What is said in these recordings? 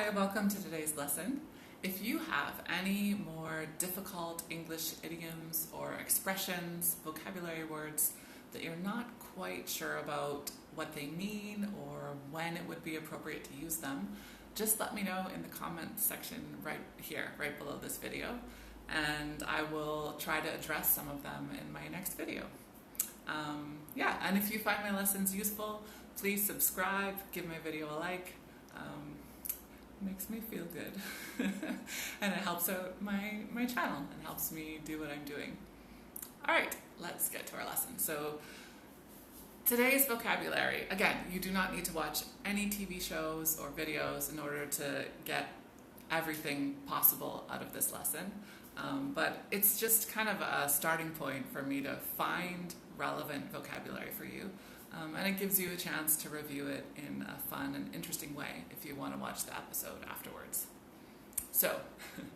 Hi, welcome to today's lesson. If you have any more difficult English idioms or expressions, vocabulary words that you're not quite sure about what they mean or when it would be appropriate to use them, just let me know in the comments section right here, right below this video, and I will try to address some of them in my next video. And if you find my lessons useful, please subscribe, give my video a like. It makes me feel good and it helps out my channel and helps me do what I'm doing. Alright, let's get to our lesson. So today's vocabulary, again, you do not need to watch any TV shows or videos in order to get everything possible out of this lesson, but it's just kind of a starting point for me to find relevant vocabulary for you. And it gives you a chance to review it in a fun and interesting way if you want to watch the episode afterwards. So,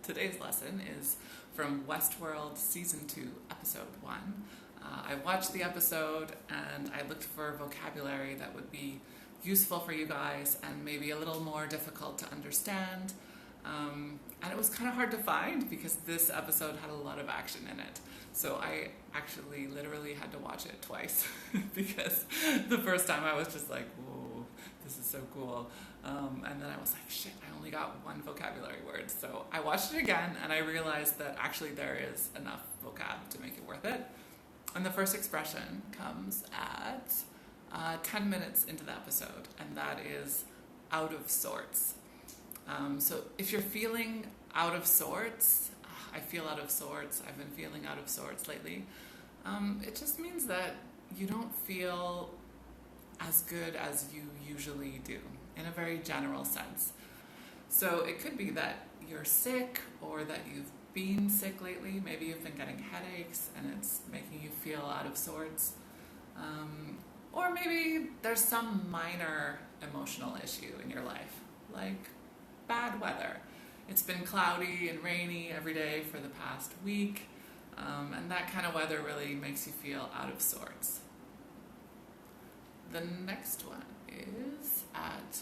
today's lesson is from Westworld Season 2, Episode 1. I watched the episode and I looked for vocabulary that would be useful for you guys and maybe a little more difficult to understand. And it was kind of hard to find because this episode had a lot of action in it. So I actually literally had to watch it twice because the first time I was just like, whoa, this is so cool. And then I was like, shit, I only got one vocabulary word. So I watched it again and I realized that actually there is enough vocab to make it worth it. And the first expression comes at 10 minutes into the episode, and that is out of sorts. So if you're feeling out of sorts, I feel out of sorts, I've been feeling out of sorts lately, it just means that you don't feel as good as you usually do, in a very general sense. So it could be that you're sick or that you've been sick lately. Maybe you've been getting headaches and it's making you feel out of sorts. Or maybe there's some minor emotional issue in your life, like bad weather. It's been cloudy and rainy every day for the past week, and that kind of weather really makes you feel out of sorts. The next one is at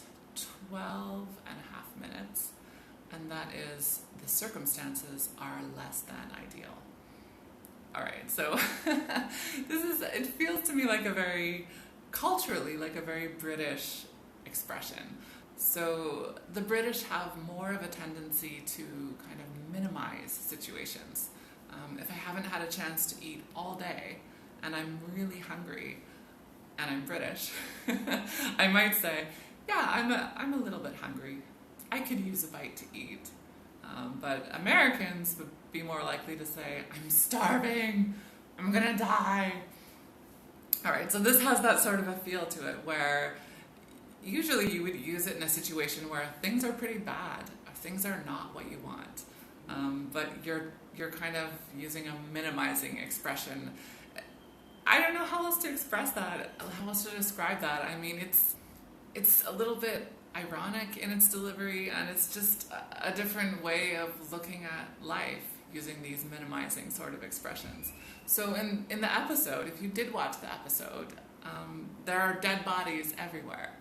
12 and a half minutes, and that is the circumstances are less than ideal. Alright, so it feels to me like culturally, like a very British expression. So the British have more of a tendency to kind of minimize situations. If I haven't had a chance to eat all day and I'm really hungry and I'm British, I might say, yeah, I'm a little bit hungry. I could use a bite to eat. But Americans would be more likely to say, I'm starving, I'm gonna die. Alright, so this has that sort of a feel to it where usually you would use it in a situation where things are pretty bad, or things are not what you want, but you're kind of using a minimizing expression. I don't know how else to express that, how else to describe that. I mean, it's a little bit ironic in its delivery, and it's just a different way of looking at life using these minimizing sort of expressions. So in the episode, if you did watch the episode, there are dead bodies everywhere.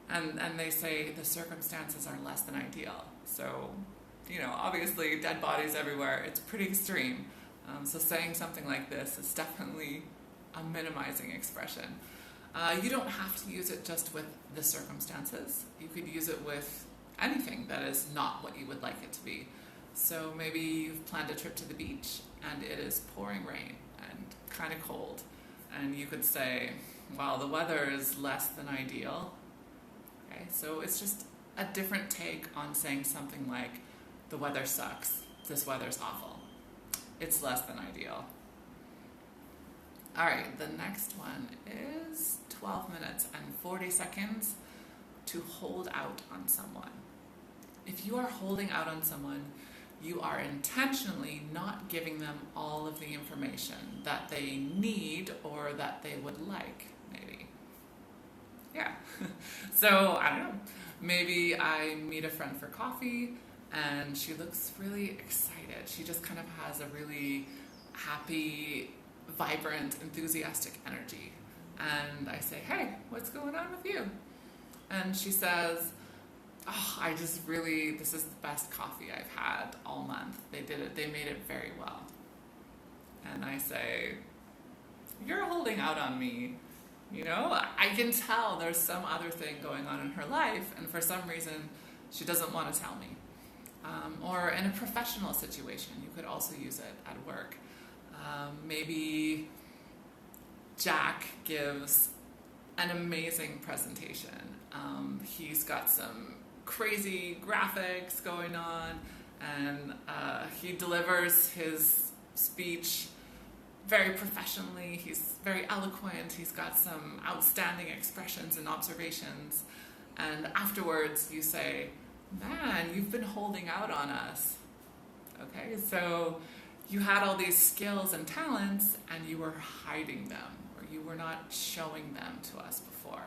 And they say the circumstances are less than ideal. So, obviously dead bodies everywhere, it's pretty extreme. So saying something like this is definitely a minimizing expression. You don't have to use it just with the circumstances. You could use it with anything that is not what you would like it to be. So maybe you've planned a trip to the beach and it is pouring rain and kind of cold. And you could say, well, the weather is less than ideal. Okay, so it's just a different take on saying something like, the weather sucks, this weather's awful. It's less than ideal. Alright, the next one is 12 minutes and 40 seconds to hold out on someone. If you are holding out on someone, you are intentionally not giving them all of the information that they need or that they would like, maybe. Yeah. So, I don't know. Maybe I meet a friend for coffee and she looks really excited. She just kind of has a really happy, vibrant, enthusiastic energy. And I say, hey, what's going on with you? And she says, oh, this is the best coffee I've had all month. They made it very well. And I say, you're holding out on me. You know, I can tell there's some other thing going on in her life, and for some reason, she doesn't want to tell me. Or in a professional situation, you could also use it at work. Maybe Jack gives an amazing presentation. He's got some crazy graphics going on, and he delivers his speech very professionally. He's very eloquent. He's got some outstanding expressions and observations. And afterwards, you say, man, you've been holding out on us. Okay, so you had all these skills and talents, and you were hiding them, or you were not showing them to us before.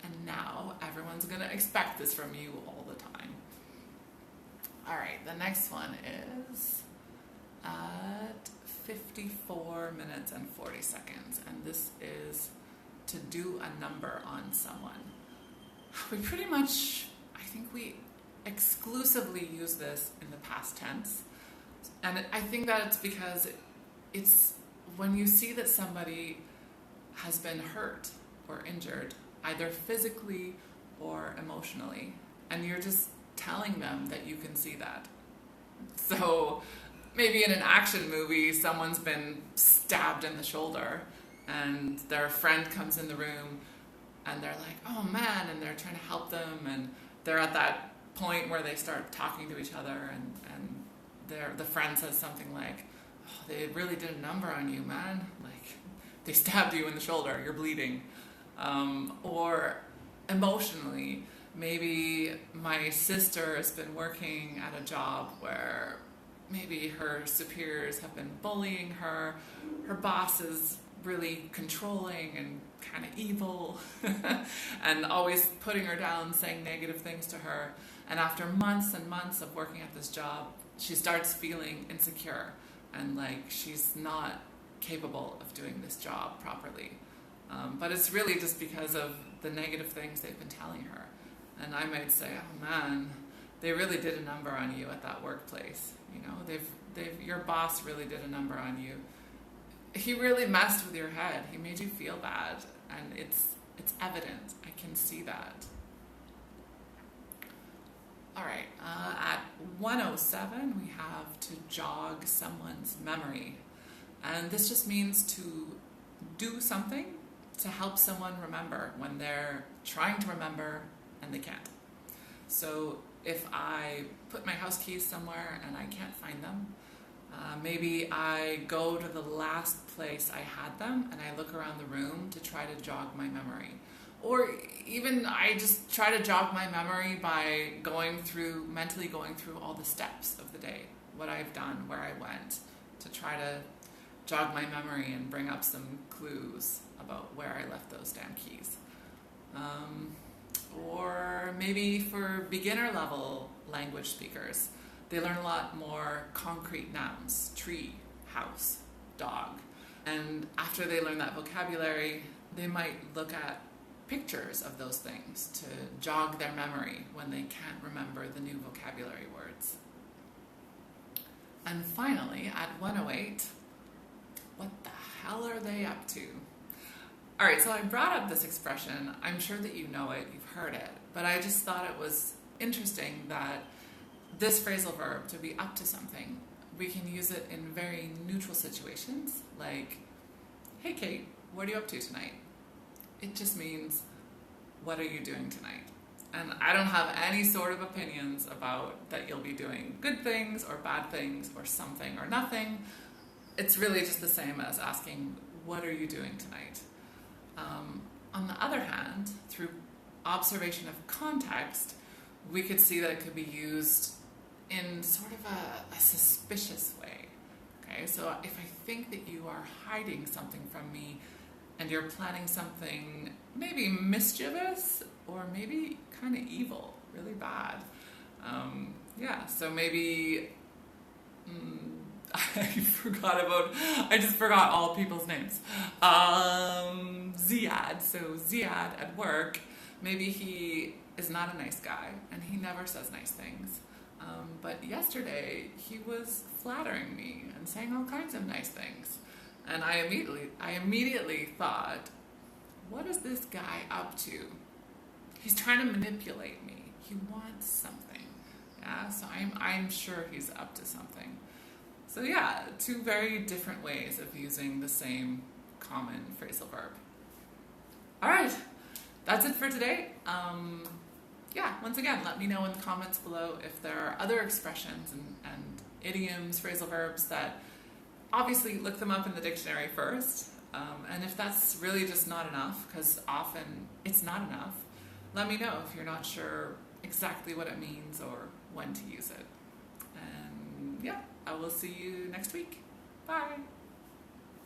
And now everyone's going to expect this from you all the time. All right, the next one is at 54 minutes and 40 seconds, and this is to do a number on someone. We pretty much, I think we exclusively use this in the past tense, and I think that it's because it's when you see that somebody has been hurt or injured, either physically or emotionally, and you're just telling them that you can see that. So maybe in an action movie, someone's been stabbed in the shoulder and their friend comes in the room and they're like, oh man, and they're trying to help them, and they're at that point where they start talking to each other, and the friend says something like, oh, they really did a number on you, man. Like, they stabbed you in the shoulder, you're bleeding. Or emotionally, maybe my sister has been working at a job where maybe her superiors have been bullying her, her boss is really controlling and kind of evil and always putting her down, saying negative things to her. And after months and months of working at this job, she starts feeling insecure and like she's not capable of doing this job properly. But it's really just because of the negative things they've been telling her. And I might say, oh man, they really did a number on you at that workplace. You know, your boss really did a number on you. He really messed with your head. He made you feel bad, and it's evident. I can see that. All right, at 1:07, we have to jog someone's memory. And this just means to do something to help someone remember when they're trying to remember and they can't. So if I put my house keys somewhere and I can't find them, maybe I go to the last place I had them and I look around the room to try to jog my memory. Or even I just try to jog my memory by mentally going through all the steps of the day, what I've done, where I went, to try to jog my memory and bring up some clues about where I left those damn keys. Or maybe for beginner level language speakers, they learn a lot more concrete nouns: tree, house, dog. And after they learn that vocabulary, they might look at pictures of those things to jog their memory when they can't remember the new vocabulary words. And finally, at 1:08, what the hell are they up to? All right, so I brought up this expression. I'm sure that you know it, you've heard it, but I just thought it was interesting that this phrasal verb, to be up to something, we can use it in very neutral situations, like, hey Kate, what are you up to tonight? It just means, what are you doing tonight? And I don't have any sort of opinions about that you'll be doing good things or bad things or something or nothing. It's really just the same as asking, what are you doing tonight? On the other hand, through observation of context, we could see that it could be used in sort of a suspicious way. Okay, so if I think that you are hiding something from me and you're planning something maybe mischievous or maybe kind of evil, really bad. So maybe I just forgot all people's names. Ziad, so Ziad at work, maybe he is not a nice guy, and he never says nice things. But yesterday, he was flattering me and saying all kinds of nice things. And I immediately thought, what is this guy up to? He's trying to manipulate me. He wants something. Yeah, so I'm sure he's up to something. So yeah, two very different ways of using the same common phrasal verb. All right, that's it for today. Once again, let me know in the comments below if there are other expressions and idioms, phrasal verbs that obviously look them up in the dictionary first. And if that's really just not enough, because often it's not enough, let me know if you're not sure exactly what it means or when to use it. And yeah, I will see you next week. Bye.